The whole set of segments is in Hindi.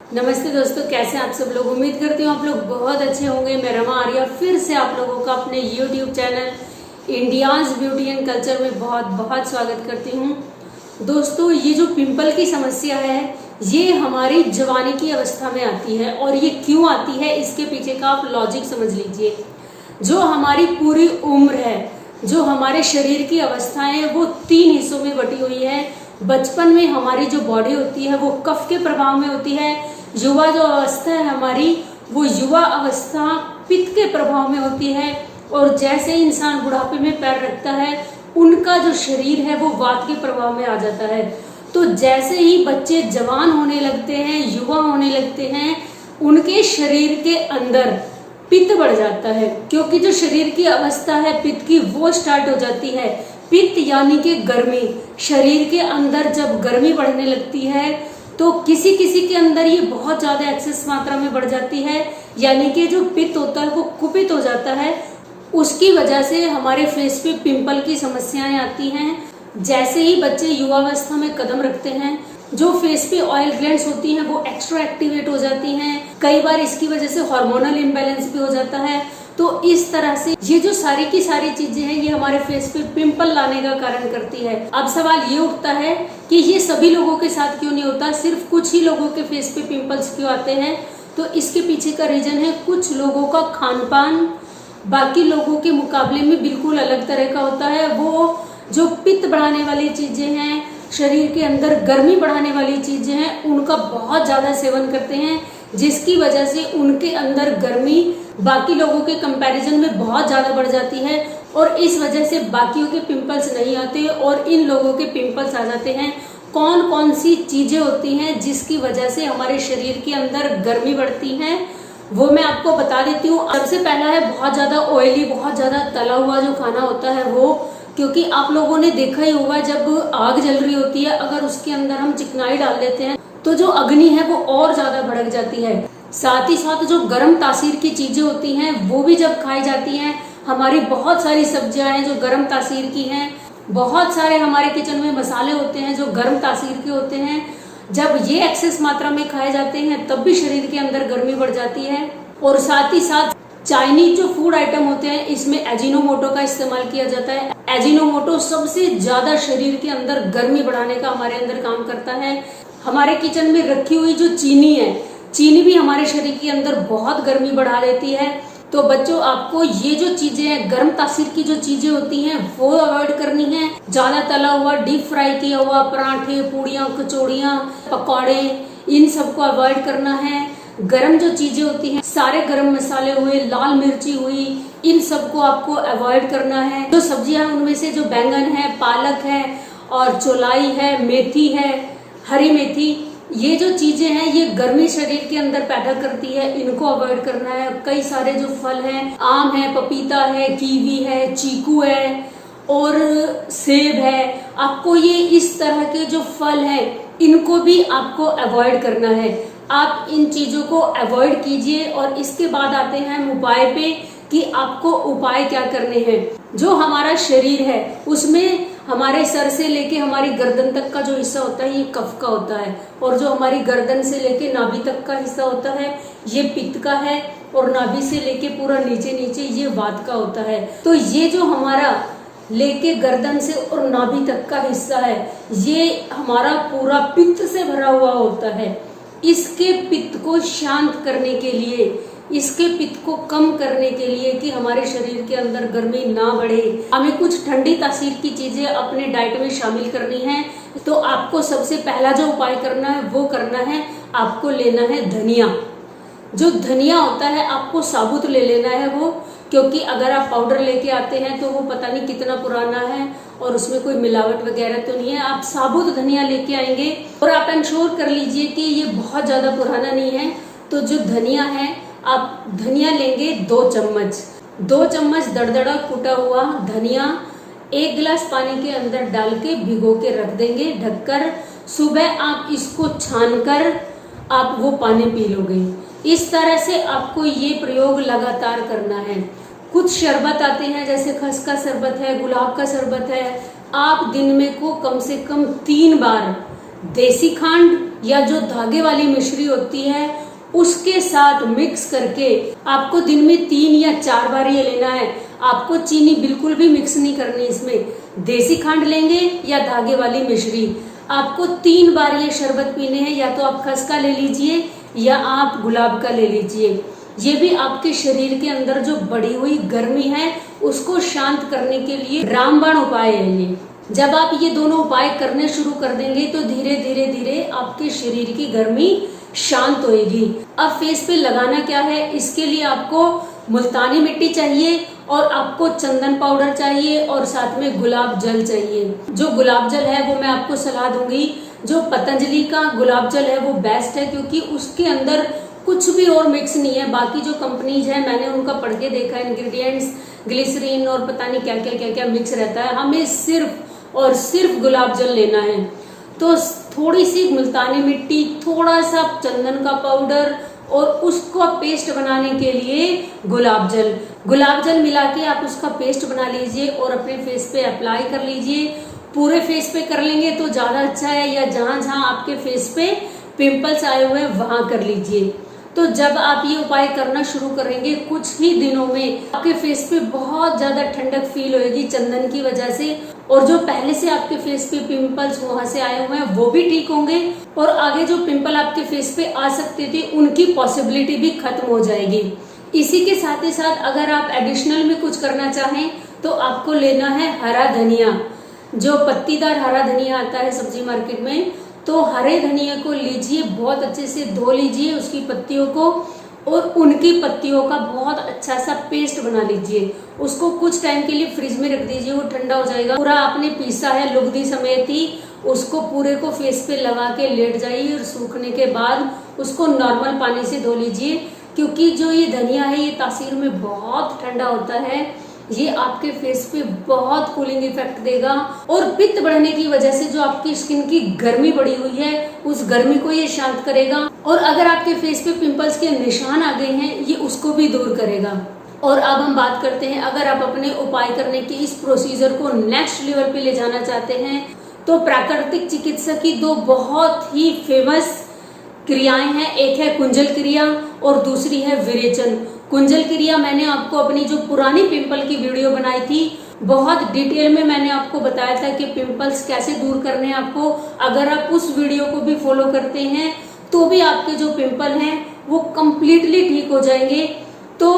नमस्ते दोस्तों, कैसे आप सब लोग। उम्मीद करती हूँ आप लोग बहुत अच्छे होंगे। मैं रमा आर्या फिर से आप लोगों का अपने YouTube channel India's beauty and culture में बहुत बहुत स्वागत करती हूँ। दोस्तों, ये जो पिंपल की समस्या है ये हमारी जवानी की अवस्था में आती है, और ये क्यों आती है इसके पीछे का आप लॉजिक समझ लीजिए। जो हमारी पूरी उम्र है, जो हमारे शरीर की अवस्थाएं है, वो 3 हिस्सों में बटी हुई है। बचपन में हमारी जो बॉडी होती है वो कफ के प्रभाव में होती है। युवा जो अवस्था है हमारी, वो युवा अवस्था पित्त के प्रभाव में होती है। और जैसे इंसान बुढ़ापे में पैर रखता है, उनका जो शरीर है वो वात के प्रभाव में आ जाता है। तो जैसे ही बच्चे जवान होने लगते हैं, युवा होने लगते हैं, उनके शरीर के अंदर पित्त बढ़ जाता है, क्योंकि जो शरीर की अवस्था है पित्त की वो स्टार्ट हो जाती है। पित्त यानी कि गर्मी। शरीर के अंदर जब गर्मी बढ़ने लगती है तो किसी किसी के अंदर ये बहुत ज्यादा एक्सेस मात्रा में बढ़ जाती है, यानी कि जो पित्त होता है वो कुपित हो जाता है। उसकी वजह से हमारे फेस पे पिंपल की समस्याएं आती हैं। जैसे ही बच्चे युवावस्था में कदम रखते हैं, जो फेस पे ऑयल ग्लैंड्स होती हैं वो एक्स्ट्रा एक्टिवेट हो जाती हैं। कई बार इसकी वजह से हार्मोनल इम्बैलेंस भी हो जाता है। तो इस तरह से ये जो सारी की सारी चीजें हैं ये हमारे फेस पे पिंपल लाने का कारण करती है। अब सवाल ये उठता है कि ये सभी लोगों के साथ क्यों नहीं होता, सिर्फ कुछ ही लोगों के फेस पे पिंपल्स क्यों आते हैं। तो इसके पीछे का रीजन है कुछ लोगों का खान पान बाकी लोगों के मुकाबले में बिल्कुल अलग तरह का होता है। वो जो पित्त बढ़ाने वाली चीजें हैं, शरीर के अंदर गर्मी बढ़ाने वाली चीजें हैं, उनका बहुत ज्यादा सेवन करते हैं, जिसकी वजह से उनके अंदर गर्मी बाकी लोगों के कंपैरिजन में बहुत ज्यादा बढ़ जाती है। और इस वजह से बाकियों के पिंपल्स नहीं आते और इन लोगों के पिंपल्स आ जाते हैं। कौन कौन सी चीजें होती हैं जिसकी वजह से हमारे शरीर के अंदर गर्मी बढ़ती है, वो मैं आपको बता देती हूँ। सबसे पहला है बहुत ज्यादा ऑयली, बहुत ज्यादा तला हुआ जो खाना होता है वो। क्योंकि आप लोगों ने देखा ही होगा, जब आग जल रही होती है, अगर उसके अंदर हम चिकनाई डाल देते हैं तो जो अग्नि है वो और ज्यादा भड़क जाती है। साथ ही साथ जो गर्म तासीर की चीजें होती हैं वो भी जब खाई जाती हैं, हमारी बहुत सारी सब्जियां हैं जो गर्म तासीर की हैं, बहुत सारे हमारे किचन में मसाले होते हैं जो गर्म तासीर के होते हैं। जब ये एक्सेस मात्रा में खाए जाते हैं तब भी शरीर के अंदर गर्मी बढ़ जाती है। और साथ ही साथ चाइनीज जो फूड आइटम होते हैं इसमें एजिनोमोटो का इस्तेमाल किया जाता है। एजिनोमोटो सबसे ज्यादा शरीर के अंदर गर्मी बढ़ाने का हमारे अंदर काम करता है। हमारे किचन में रखी हुई जो चीनी है, चीनी भी हमारे शरीर के अंदर बहुत गर्मी बढ़ा देती है। तो बच्चों, आपको ये जो चीजें हैं, गर्म तासीर की जो चीजें होती हैं वो अवॉइड करनी है। ज्यादा तला हुआ, डीप फ्राई किया हुआ पराठे, पूड़ियाँ, कचौड़ियाँ, पकौड़े, इन सबको अवॉइड करना है। गरम जो चीजें होती हैं, सारे गरम मसाले हुए, लाल मिर्ची हुई, इन सबको आपको अवॉइड करना है। जो सब्जियां हैं उनमें से जो बैंगन है, पालक है और चौलाई है, मेथी है, हरी मेथी, ये जो चीजें हैं ये गर्मी शरीर के अंदर पैदा करती है, इनको अवॉइड करना है। कई सारे जो फल हैं, आम है, पपीता है, कीवी है, चीकू है और सेब है, आपको ये इस तरह के जो फल हैं इनको भी आपको अवॉइड करना है। आप इन चीजों को अवॉइड कीजिए। और इसके बाद आते हैं हम उपाय पे कि आपको उपाय क्या करने हैं। जो हमारा शरीर है उसमें हमारे सर से लेके हमारी गर्दन तक का जो हिस्सा होता है ये कफ का होता है, और जो हमारी गर्दन से लेके नाभि तक का हिस्सा होता है ये पित्त का है, और नाभि से लेके पूरा नीचे नीचे ये वात का होता है। तो ये जो हमारा लेके गर्दन से और नाभि तक का हिस्सा है ये हमारा पूरा पित्त से भरा हुआ होता है। इसके पित्त को शांत करने के लिए, इसके पित्त को कम करने के लिए कि हमारे शरीर के अंदर गर्मी ना बढ़े, हमें कुछ ठंडी तासीर की चीजें अपने डाइट में शामिल करनी है। तो आपको सबसे पहला जो उपाय करना है वो करना है, आपको लेना है धनिया। जो धनिया होता है आपको साबुत ले लेना है वो, क्योंकि अगर आप पाउडर लेके आते हैं तो वो पता नहीं कितना पुराना है और उसमें कोई मिलावट वगैरह तो नहीं है। आप साबुत धनिया लेके आएंगे और आप इंश्योर कर लीजिए कि ये बहुत ज्यादा पुराना नहीं है। तो जो धनिया है, आप धनिया लेंगे 2 चम्मच, 2 चम्मच दरदरा कुटा हुआ धनिया 1 गिलास पानी के अंदर डाल के भिगो के रख देंगे ढककर। सुबह आप इसको छानकर आप वो पानी पी लोगे। इस तरह से आपको ये प्रयोग लगातार करना है। कुछ शरबत आते हैं जैसे खस का शरबत है, गुलाब का शरबत है, आप दिन में को कम से कम 3 बार देसी खांड या जो धागे वाली मिश्री होती है उसके साथ मिक्स करके आपको दिन में 3 या 4 बार ये लेना है। आपको चीनी बिल्कुल भी मिक्स नहीं करनी इसमें। देसी खंड लेंगे या धागे वाली मिश्री, आपको 3 बार ये शरबत पीने हैं। या तो आप खस का ले लीजिए या आप गुलाब का ले लीजिए। ये भी आपके शरीर के अंदर जो बढ़ी हुई गर्मी है उसको शांत करने के लिए रामबाण उपाय है ये। जब आप ये दोनों उपाय करने शुरू कर देंगे तो धीरे धीरे धीरे आपके शरीर की गर्मी शांत होएगी। अब फेस पे लगाना क्या है, इसके लिए आपको मुल्तानी मिट्टी चाहिए और आपको चंदन पाउडर चाहिए और साथ में गुलाब जल चाहिए। जो गुलाब जल है वो मैं आपको सलाह दूंगी, जो पतंजलि का गुलाब जल है वो बेस्ट है, क्योंकि उसके अंदर कुछ भी और मिक्स नहीं है। बाकी जो कंपनीज है मैंने उनका पढ़ के देखा, इंग्रेडिएंट्स ग्लिसरीन और पता नहीं क्या क्या मिक्स रहता है। हमें सिर्फ और सिर्फ गुलाब जल लेना है। तो थोड़ी सी मुल्तानी मिट्टी, थोड़ा सा चंदन का पाउडर और उसको पेस्ट बनाने के लिए गुलाब जल मिला के आप उसका पेस्ट बना लीजिए और अपने फेस पे अप्लाई कर लीजिए। पूरे फेस पे कर लेंगे तो ज्यादा अच्छा है, या जहां जहां आपके फेस पे पिंपल्स आए हुए हैं वहां कर लीजिए। तो जब आप ये उपाय करना शुरू करेंगे कुछ ही दिनों में आपके फेस पे बहुत ज्यादा ठंडक फील होगी चंदन की वजह से, और जो पहले से आपके फेस पे पिंपल्स वहां से आए हुए हैं वो भी ठीक होंगे, और आगे जो पिंपल आपके फेस पे आ सकते थे उनकी पॉसिबिलिटी भी खत्म हो जाएगी। इसी के साथ ही साथ अगर आप एडिशनल में कुछ करना चाहें तो आपको लेना है हरा धनिया, जो पत्तीदार हरा धनिया आता है सब्जी मार्केट में। तो हरे धनिया को लीजिए, बहुत अच्छे से धो लीजिए उसकी पत्तियों को, और उनकी पत्तियों का बहुत अच्छा सा पेस्ट बना लीजिए। उसको कुछ टाइम के लिए फ्रिज में रख दीजिए, वो ठंडा हो जाएगा। पूरा आपने पीसा है लुगदी समेत ही, उसको पूरे को फेस पे लगा के लेट जाइए और सूखने के बाद उसको नॉर्मल पानी से धो लीजिए, क्योंकि जो ये धनिया है ये तासीर में बहुत ठंडा होता है। ये आपके फेस पे बहुत कूलिंग इफेक्ट देगा, और पित्त बढ़ने की वजह से जो आपकी स्किन की गर्मी बढ़ी हुई है उस गर्मी को ये शांत करेगा। और अगर आपके फेस पे पिंपल्स के निशान आ गए हैं ये उसको भी दूर करेगा। और अब हम बात करते हैं, अगर आप अपने उपाय करने के इस प्रोसीजर को नेक्स्ट लेवल पे ले जाना चाहते हैं तो प्राकृतिक चिकित्सा की 2 बहुत ही फेमस क्रियाएं हैं। एक है कुंजल क्रिया और दूसरी है विरेचन। कुंजल क्रिया मैंने आपको अपनी जो पुरानी पिंपल की वीडियो बनाई थी बहुत डिटेल में मैंने आपको बताया था कि पिंपल्स कैसे दूर करने हैं आपको। अगर आप उस वीडियो को भी फॉलो करते हैं तो भी आपके जो पिंपल हैं वो कम्प्लीटली ठीक हो जाएंगे। तो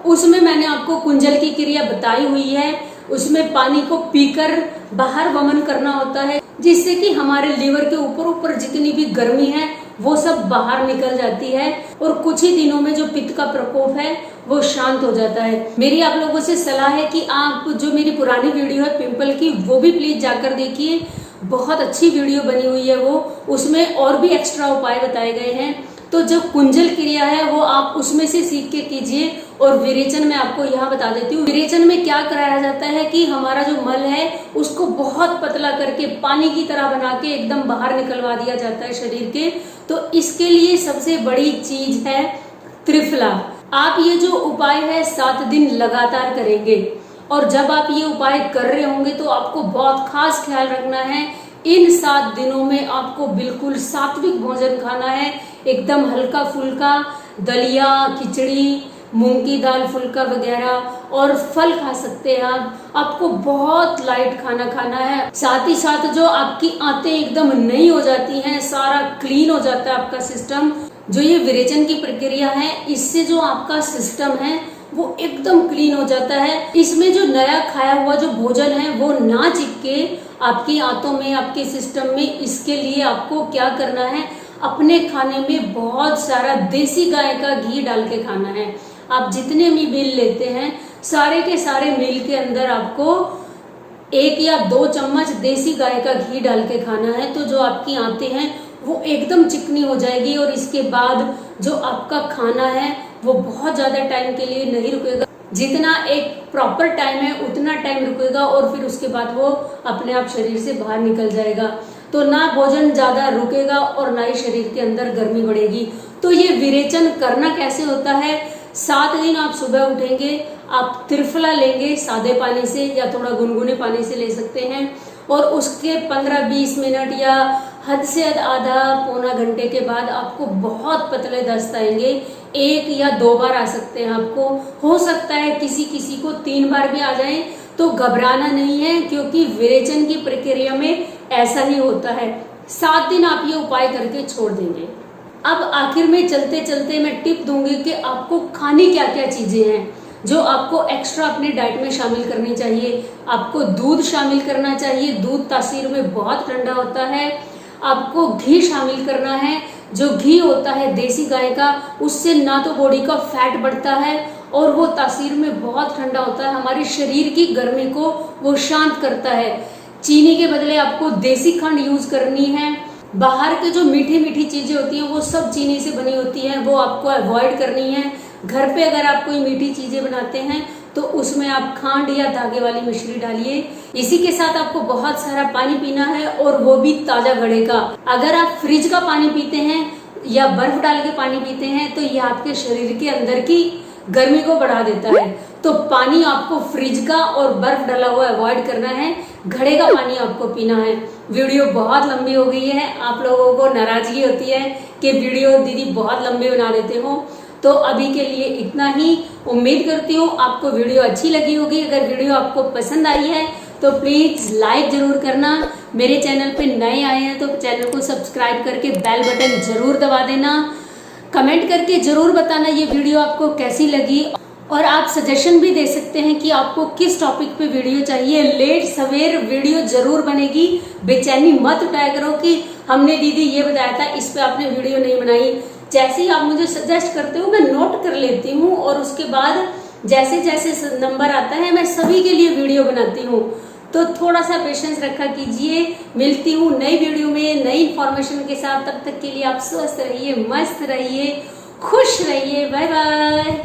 उसमें मैंने आपको कुंजल की क्रिया बताई हुई है। उसमें पानी को पीकर बाहर वमन करना होता है, जिससे कि हमारे लीवर के ऊपर जितनी भी गर्मी है वो सब बाहर निकल जाती है, और कुछ ही दिनों में जो पित्त का प्रकोप है वो शांत हो जाता है। मेरी आप लोगों से सलाह है कि आप जो मेरी पुरानी वीडियो है पिंपल की वो भी प्लीज जाकर देखिए, बहुत अच्छी वीडियो बनी हुई है वो, उसमें और भी एक्स्ट्रा उपाय बताए गए हैं। तो जो कुंजल क्रिया है वो आप उसमें से सीख के कीजिए। और विरेचन मैं आपको यहाँ बता देती हूँ। विरेचन में क्या कराया जाता है कि हमारा जो मल है उसको बहुत पतला करके पानी की तरह बना के एकदम बाहर निकलवा दिया जाता है शरीर के। तो इसके लिए सबसे बड़ी चीज है त्रिफला। आप ये जो उपाय है 7 दिन लगातार करेंगे, और जब आप ये उपाय कर रहे होंगे तो आपको बहुत खास ख्याल रखना है। इन 7 दिनों में आपको बिल्कुल सात्विक भोजन खाना है, एकदम हल्का फुल्का, दलिया, खिचड़ी, मूंग की दाल, फुल्का वगैरह, और फल खा सकते हैं आप। आपको बहुत लाइट खाना खाना है। साथ ही साथ जो आपकी आंतें एकदम नई हो जाती हैं, सारा क्लीन हो जाता है आपका सिस्टम। जो ये विरेचन की प्रक्रिया है इससे जो आपका सिस्टम है वो एकदम क्लीन हो जाता है। इसमें जो नया खाया हुआ जो भोजन है वो ना चिपके आपकी आंतों में, आपके सिस्टम में। इसके लिए आपको क्या करना है, अपने खाने में बहुत सारा देसी गाय का घी डाल के खाना है। आप जितने भी मील लेते हैं सारे के सारे मील के अंदर आपको 1 या 2 चम्मच देसी गाय का घी डाल के खाना है। तो जो आपकी आंतें हैं वो एकदम चिकनी हो जाएगी, और इसके बाद जो आपका खाना है वो बहुत ज्यादा टाइम के लिए नहीं रुकेगा। जितना एक प्रॉपर टाइम है उतना टाइम रुकेगा, और फिर उसके बाद वो अपने आप शरीर से बाहर निकल जाएगा। तो ना भोजन ज्यादा रुकेगा और ना ही शरीर के अंदर गर्मी बढ़ेगी। तो ये विरेचन करना कैसे होता है, 7 दिन आप सुबह उठेंगे, आप त्रिफला लेंगे सादे पानी से या थोड़ा गुनगुने पानी से ले सकते हैं, और उसके 15-20 मिनट या हद से हद आधा पौना घंटे के बाद आपको बहुत पतले दस्त आएंगे। 1 या 2 बार आ सकते हैं आपको, हो सकता है किसी किसी को 3 बार भी आ जाए। तो घबराना नहीं है, क्योंकि विरेचन की प्रक्रिया में ऐसा ही होता है। 7 दिन आप ये उपाय करके छोड़ देंगे। अब आखिर में चलते चलते मैं टिप दूंगी कि आपको खाने क्या क्या चीजें हैं जो आपको एक्स्ट्रा अपने डाइट में शामिल करनी चाहिए। आपको दूध शामिल करना चाहिए, दूध तासीर में बहुत ठंडा होता है। आपको घी शामिल करना है, जो घी होता है देसी गाय का, उससे ना तो बॉडी का फैट बढ़ता है और वो तासीर में बहुत ठंडा होता है, हमारे शरीर की गर्मी को वो शांत करता है। चीनी के बदले आपको देसी खंड यूज करनी है। बाहर के जो मीठी मीठी चीजें होती हैं वो सब चीनी से बनी होती हैं, वो आपको अवॉइड करनी है। घर पे अगर आप कोई मीठी चीजें बनाते हैं तो उसमें आप खांड या धागे वाली मिश्री डालिए। इसी के साथ आपको बहुत सारा पानी पीना है, और वो भी ताजा घड़े का। अगर आप फ्रिज का पानी पीते हैं या बर्फ डाल के पानी पीते हैं तो ये आपके शरीर के अंदर की गर्मी को बढ़ा देता है। तो पानी आपको फ्रिज का और बर्फ डाला हुआ अवॉइड करना है, घड़े का पानी आपको पीना है। वीडियो बहुत लंबी हो गई है, आप लोगों को नाराजगी होती है कि वीडियो दीदी बहुत लंबे बना देते हो, तो अभी के लिए इतना ही। उम्मीद करती हूँ आपको वीडियो अच्छी लगी होगी। अगर वीडियो आपको पसंद आई है तो प्लीज लाइक जरूर करना। मेरे चैनल पे नए आए हैं तो चैनल को सब्सक्राइब करके बेल बटन जरूर दबा देना। कमेंट करके जरूर बताना ये वीडियो आपको कैसी लगी, और आप सजेशन भी दे सकते हैं कि आपको किस टॉपिक पे वीडियो चाहिए। लेट सवेर वीडियो जरूर बनेगी, बेचैनी मत उठाया करो कि हमने दीदी ये बताया था, इस पे आपने वीडियो नहीं बनाई। जैसे ही आप मुझे सजेस्ट करते हो मैं नोट कर लेती हूँ, और उसके बाद जैसे जैसे नंबर आता है मैं सभी के लिए वीडियो बनाती हूँ। तो थोड़ा सा पेशेंस रखा कीजिए। मिलती हूँ नई वीडियो में नई इन्फॉर्मेशन के साथ। तब तक के लिए आप स्वस्थ रहिए, मस्त रहिए, खुश रहिए। Bye bye.